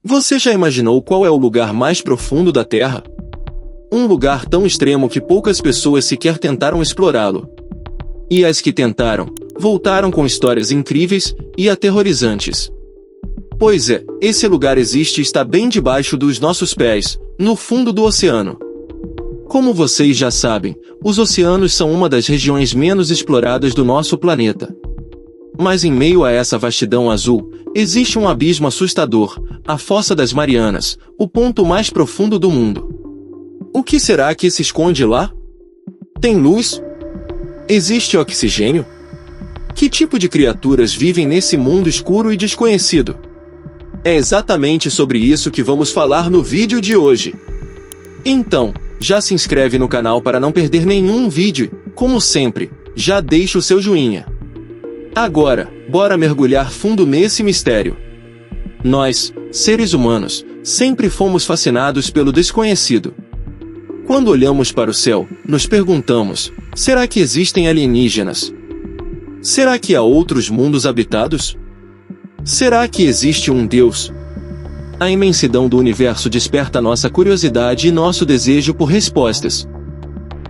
Você já imaginou qual é o lugar mais profundo da Terra? Um lugar tão extremo que poucas pessoas sequer tentaram explorá-lo. E as que tentaram, voltaram com histórias incríveis e aterrorizantes. Pois é, esse lugar existe e está bem debaixo dos nossos pés, no fundo do oceano. Como vocês já sabem, os oceanos são uma das regiões menos exploradas do nosso planeta. Mas em meio a essa vastidão azul, existe um abismo assustador, a Fossa das Marianas, o ponto mais profundo do mundo. O que será que se esconde lá? Tem luz? Existe oxigênio? Que tipo de criaturas vivem nesse mundo escuro e desconhecido? É exatamente sobre isso que vamos falar no vídeo de hoje. Então, já se inscreve no canal para não perder nenhum vídeo, como sempre, já deixa o seu joinha. Agora, bora mergulhar fundo nesse mistério. Nós, seres humanos, sempre fomos fascinados pelo desconhecido. Quando olhamos para o céu, nos perguntamos, será que existem alienígenas? Será que há outros mundos habitados? Será que existe um Deus? A imensidão do universo desperta nossa curiosidade e nosso desejo por respostas.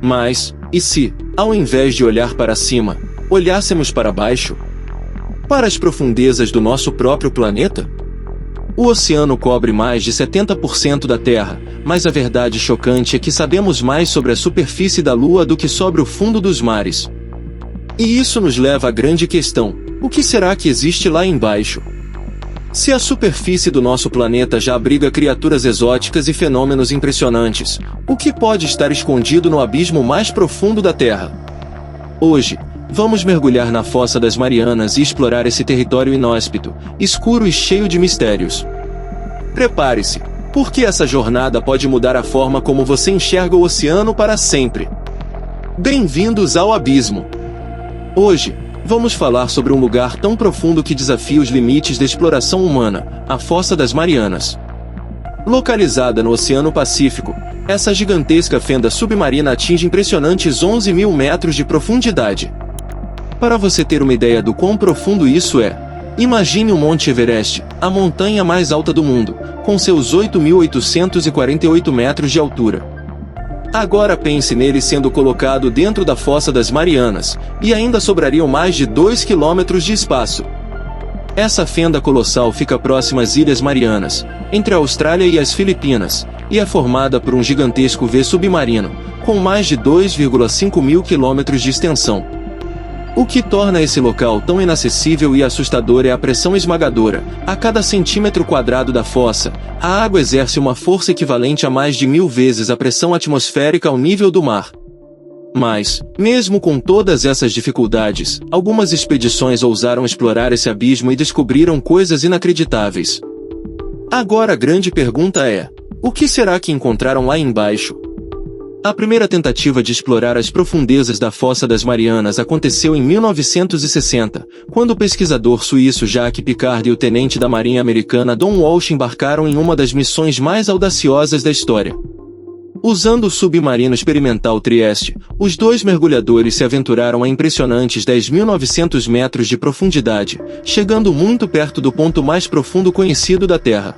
Mas, e se, ao invés de olhar para cima, olhássemos para baixo? Para as profundezas do nosso próprio planeta? O oceano cobre mais de 70% da Terra, mas a verdade chocante é que sabemos mais sobre a superfície da Lua do que sobre o fundo dos mares. E isso nos leva à grande questão: o que será que existe lá embaixo? Se a superfície do nosso planeta já abriga criaturas exóticas e fenômenos impressionantes, o que pode estar escondido no abismo mais profundo da Terra? Hoje, vamos mergulhar na Fossa das Marianas e explorar esse território inóspito, escuro e cheio de mistérios. Prepare-se, porque essa jornada pode mudar a forma como você enxerga o oceano para sempre. Bem-vindos ao Abismo! Hoje, vamos falar sobre um lugar tão profundo que desafia os limites da exploração humana, a Fossa das Marianas. Localizada no Oceano Pacífico, essa gigantesca fenda submarina atinge impressionantes 11.000 metros de profundidade. Para você ter uma ideia do quão profundo isso é, imagine o Monte Everest, a montanha mais alta do mundo, com seus 8.848 metros de altura. Agora pense nele sendo colocado dentro da Fossa das Marianas, e ainda sobrariam mais de 2 quilômetros de espaço. Essa fenda colossal fica próxima às Ilhas Marianas, entre a Austrália e as Filipinas, e é formada por um gigantesco V submarino, com mais de 2,5 mil quilômetros de extensão. O que torna esse local tão inacessível e assustador é a pressão esmagadora. A cada centímetro quadrado da fossa, a água exerce uma força equivalente a mais de 1000 vezes a pressão atmosférica ao nível do mar. Mas, mesmo com todas essas dificuldades, algumas expedições ousaram explorar esse abismo e descobriram coisas inacreditáveis. Agora a grande pergunta é: o que será que encontraram lá embaixo? A primeira tentativa de explorar as profundezas da Fossa das Marianas aconteceu em 1960, quando o pesquisador suíço Jacques Piccard e o tenente da Marinha americana Don Walsh embarcaram em uma das missões mais audaciosas da história. Usando o submarino experimental Trieste, os dois mergulhadores se aventuraram a impressionantes 10.900 metros de profundidade, chegando muito perto do ponto mais profundo conhecido da Terra.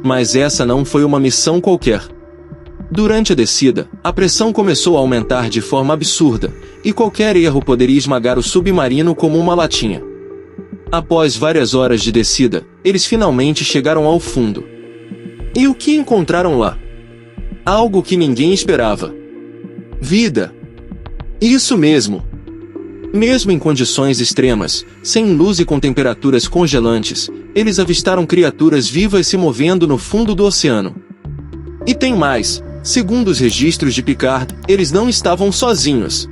Mas essa não foi uma missão qualquer. Durante a descida, a pressão começou a aumentar de forma absurda, e qualquer erro poderia esmagar o submarino como uma latinha. Após várias horas de descida, eles finalmente chegaram ao fundo. E o que encontraram lá? Algo que ninguém esperava. Vida! Isso mesmo! Mesmo em condições extremas, sem luz e com temperaturas congelantes, eles avistaram criaturas vivas se movendo no fundo do oceano. E tem mais. Segundo os registros de Piccard, eles não estavam sozinhos.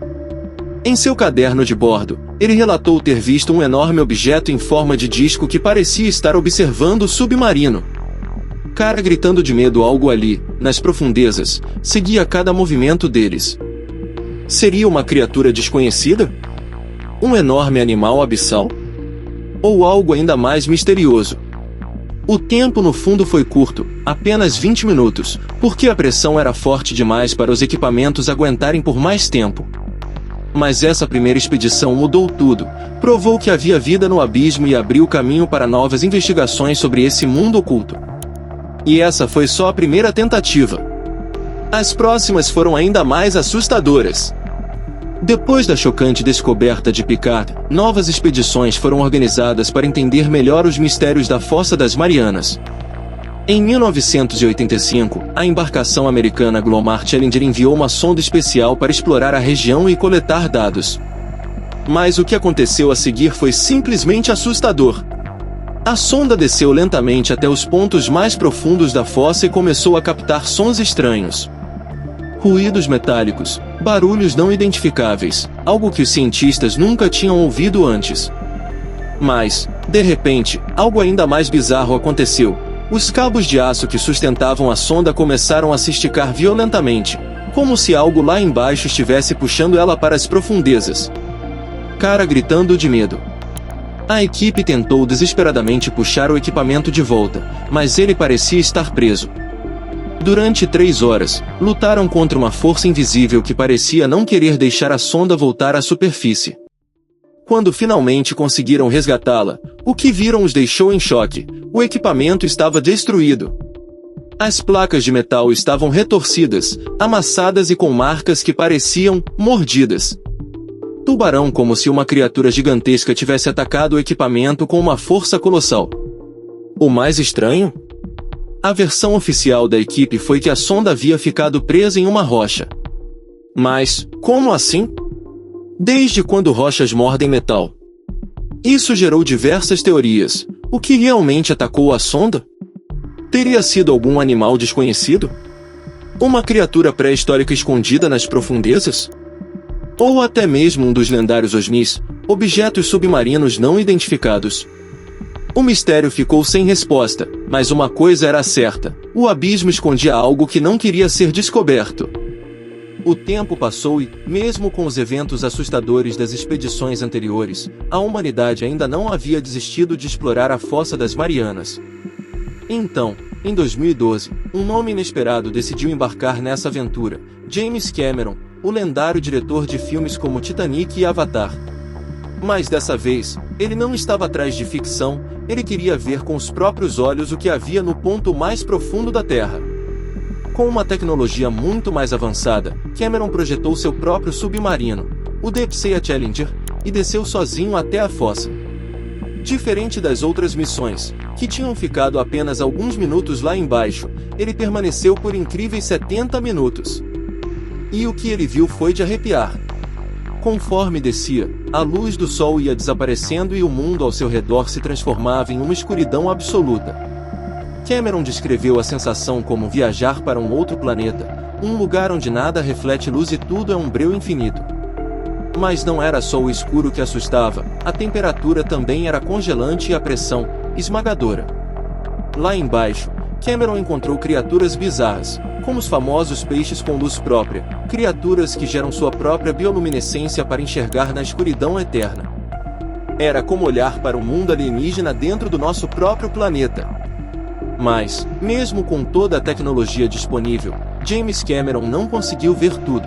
Em seu caderno de bordo, ele relatou ter visto um enorme objeto em forma de disco que parecia estar observando o submarino. Cara gritando de medo, algo ali, nas profundezas, seguia cada movimento deles. Seria uma criatura desconhecida? Um enorme animal abissal? Ou algo ainda mais misterioso? O tempo no fundo foi curto, apenas 20 minutos, porque a pressão era forte demais para os equipamentos aguentarem por mais tempo. Mas essa primeira expedição mudou tudo, provou que havia vida no abismo e abriu caminho para novas investigações sobre esse mundo oculto. E essa foi só a primeira tentativa. As próximas foram ainda mais assustadoras. Depois da chocante descoberta de Picard, novas expedições foram organizadas para entender melhor os mistérios da Fossa das Marianas. Em 1985, a embarcação americana Glomar Challenger enviou uma sonda especial para explorar a região e coletar dados. Mas o que aconteceu a seguir foi simplesmente assustador. A sonda desceu lentamente até os pontos mais profundos da fossa e começou a captar sons estranhos. Ruídos metálicos, barulhos não identificáveis, algo que os cientistas nunca tinham ouvido antes. Mas, de repente, algo ainda mais bizarro aconteceu. Os cabos de aço que sustentavam a sonda começaram a se esticar violentamente, como se algo lá embaixo estivesse puxando ela para as profundezas. Cara gritando de medo. A equipe tentou desesperadamente puxar o equipamento de volta, mas ele parecia estar preso. Durante 3 horas, lutaram contra uma força invisível que parecia não querer deixar a sonda voltar à superfície. Quando finalmente conseguiram resgatá-la, o que viram os deixou em choque. O equipamento estava destruído. As placas de metal estavam retorcidas, amassadas e com marcas que pareciam mordidas. Tubarão, como se uma criatura gigantesca tivesse atacado o equipamento com uma força colossal. O mais estranho? A versão oficial da equipe foi que a sonda havia ficado presa em uma rocha. Mas, como assim? Desde quando rochas mordem metal? Isso gerou diversas teorias. O que realmente atacou a sonda? Teria sido algum animal desconhecido? Uma criatura pré-histórica escondida nas profundezas? Ou até mesmo um dos lendários OVNIs, objetos submarinos não identificados? O mistério ficou sem resposta, mas uma coisa era certa: o abismo escondia algo que não queria ser descoberto. O tempo passou e, mesmo com os eventos assustadores das expedições anteriores, a humanidade ainda não havia desistido de explorar a Fossa das Marianas. Então, em 2012, um nome inesperado decidiu embarcar nessa aventura: James Cameron, o lendário diretor de filmes como Titanic e Avatar. Mas dessa vez, ele não estava atrás de ficção, ele queria ver com os próprios olhos o que havia no ponto mais profundo da Terra. Com uma tecnologia muito mais avançada, Cameron projetou seu próprio submarino, o Deep Sea Challenger, e desceu sozinho até a fossa. Diferente das outras missões, que tinham ficado apenas alguns minutos lá embaixo, ele permaneceu por incríveis 70 minutos. E o que ele viu foi de arrepiar. Conforme descia, a luz do sol ia desaparecendo e o mundo ao seu redor se transformava em uma escuridão absoluta. Cameron descreveu a sensação como viajar para um outro planeta, um lugar onde nada reflete luz e tudo é um breu infinito. Mas não era só o escuro que assustava, a temperatura também era congelante e a pressão, esmagadora. Lá embaixo, Cameron encontrou criaturas bizarras, como os famosos peixes com luz própria, criaturas que geram sua própria bioluminescência para enxergar na escuridão eterna. Era como olhar para um mundo alienígena dentro do nosso próprio planeta. Mas, mesmo com toda a tecnologia disponível, James Cameron não conseguiu ver tudo.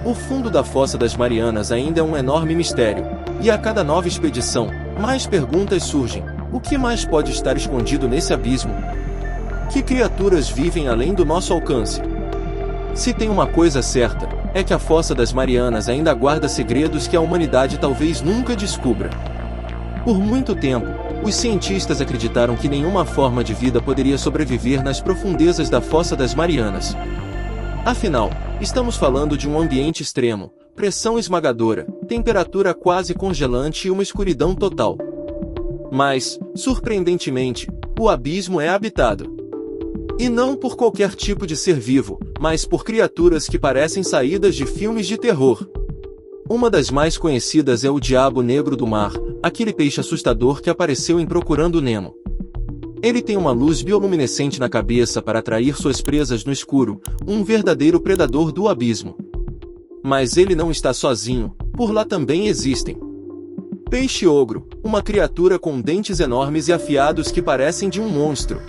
O fundo da Fossa das Marianas ainda é um enorme mistério, e a cada nova expedição, mais perguntas surgem. O que mais pode estar escondido nesse abismo? Que criaturas vivem além do nosso alcance? Se tem uma coisa certa, é que a Fossa das Marianas ainda guarda segredos que a humanidade talvez nunca descubra. Por muito tempo, os cientistas acreditaram que nenhuma forma de vida poderia sobreviver nas profundezas da Fossa das Marianas. Afinal, estamos falando de um ambiente extremo, pressão esmagadora, temperatura quase congelante e uma escuridão total. Mas, surpreendentemente, o abismo é habitado. E não por qualquer tipo de ser vivo, mas por criaturas que parecem saídas de filmes de terror. Uma das mais conhecidas é o Diabo Negro do Mar, aquele peixe assustador que apareceu em Procurando Nemo. Ele tem uma luz bioluminescente na cabeça para atrair suas presas no escuro, um verdadeiro predador do abismo. Mas ele não está sozinho, por lá também existem. Peixe ogro, uma criatura com dentes enormes e afiados que parecem de um monstro.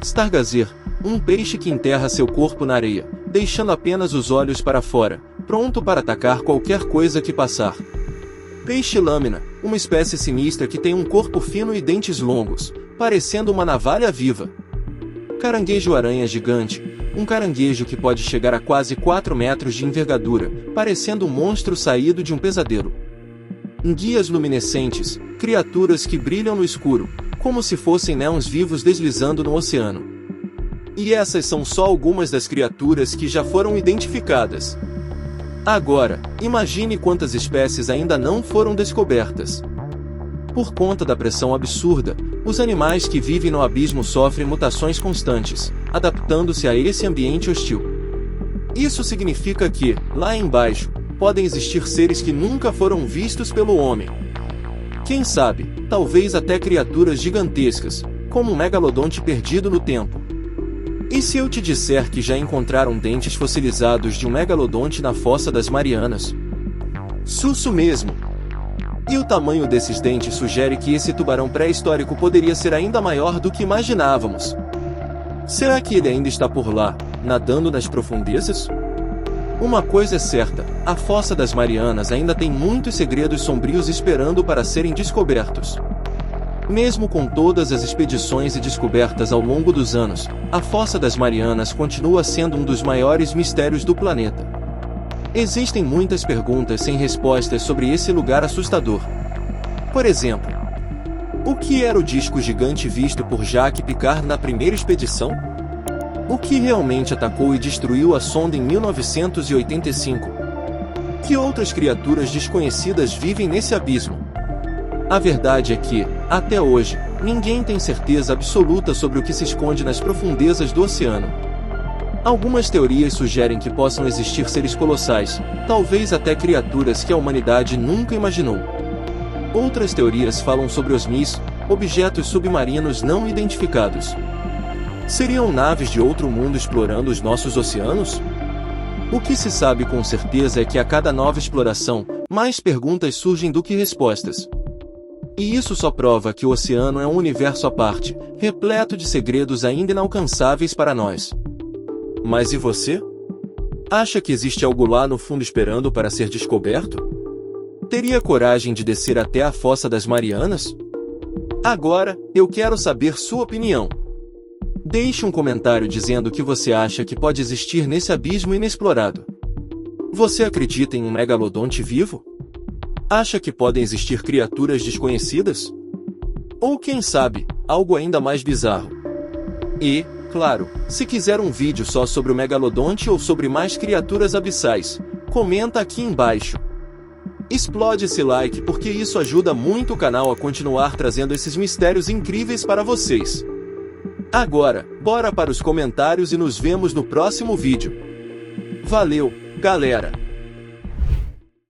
Stargazer, um peixe que enterra seu corpo na areia, deixando apenas os olhos para fora, pronto para atacar qualquer coisa que passar. Peixe lâmina, uma espécie sinistra que tem um corpo fino e dentes longos, parecendo uma navalha viva. Caranguejo-aranha gigante, um caranguejo que pode chegar a quase 4 metros de envergadura, parecendo um monstro saído de um pesadelo. Guias luminescentes, criaturas que brilham no escuro, como se fossem néons vivos deslizando no oceano. E essas são só algumas das criaturas que já foram identificadas. Agora, imagine quantas espécies ainda não foram descobertas. Por conta da pressão absurda, os animais que vivem no abismo sofrem mutações constantes, adaptando-se a esse ambiente hostil. Isso significa que, lá embaixo, podem existir seres que nunca foram vistos pelo homem. Quem sabe, talvez até criaturas gigantescas, como um megalodonte perdido no tempo. E se eu te disser que já encontraram dentes fossilizados de um megalodonte na Fossa das Marianas? Susso mesmo! E o tamanho desses dentes sugere que esse tubarão pré-histórico poderia ser ainda maior do que imaginávamos. Será que ele ainda está por lá, nadando nas profundezas? Uma coisa é certa, a Fossa das Marianas ainda tem muitos segredos sombrios esperando para serem descobertos. Mesmo com todas as expedições e descobertas ao longo dos anos, a Fossa das Marianas continua sendo um dos maiores mistérios do planeta. Existem muitas perguntas sem respostas sobre esse lugar assustador. Por exemplo, o que era o disco gigante visto por Jacques Piccard na primeira expedição? O que realmente atacou e destruiu a sonda em 1985? Que outras criaturas desconhecidas vivem nesse abismo? A verdade é que, até hoje, ninguém tem certeza absoluta sobre o que se esconde nas profundezas do oceano. Algumas teorias sugerem que possam existir seres colossais, talvez até criaturas que a humanidade nunca imaginou. Outras teorias falam sobre OVNIs, objetos submarinos não identificados. Seriam naves de outro mundo explorando os nossos oceanos? O que se sabe com certeza é que a cada nova exploração, mais perguntas surgem do que respostas. E isso só prova que o oceano é um universo à parte, repleto de segredos ainda inalcançáveis para nós. Mas e você? Acha que existe algo lá no fundo esperando para ser descoberto? Teria coragem de descer até a Fossa das Marianas? Agora, eu quero saber sua opinião. Deixe um comentário dizendo o que você acha que pode existir nesse abismo inexplorado. Você acredita em um megalodonte vivo? Acha que podem existir criaturas desconhecidas? Ou quem sabe, algo ainda mais bizarro? E, claro, se quiser um vídeo só sobre o megalodonte ou sobre mais criaturas abissais, comenta aqui embaixo. Explode esse like porque isso ajuda muito o canal a continuar trazendo esses mistérios incríveis para vocês. Agora, bora para os comentários e nos vemos no próximo vídeo. Valeu, galera!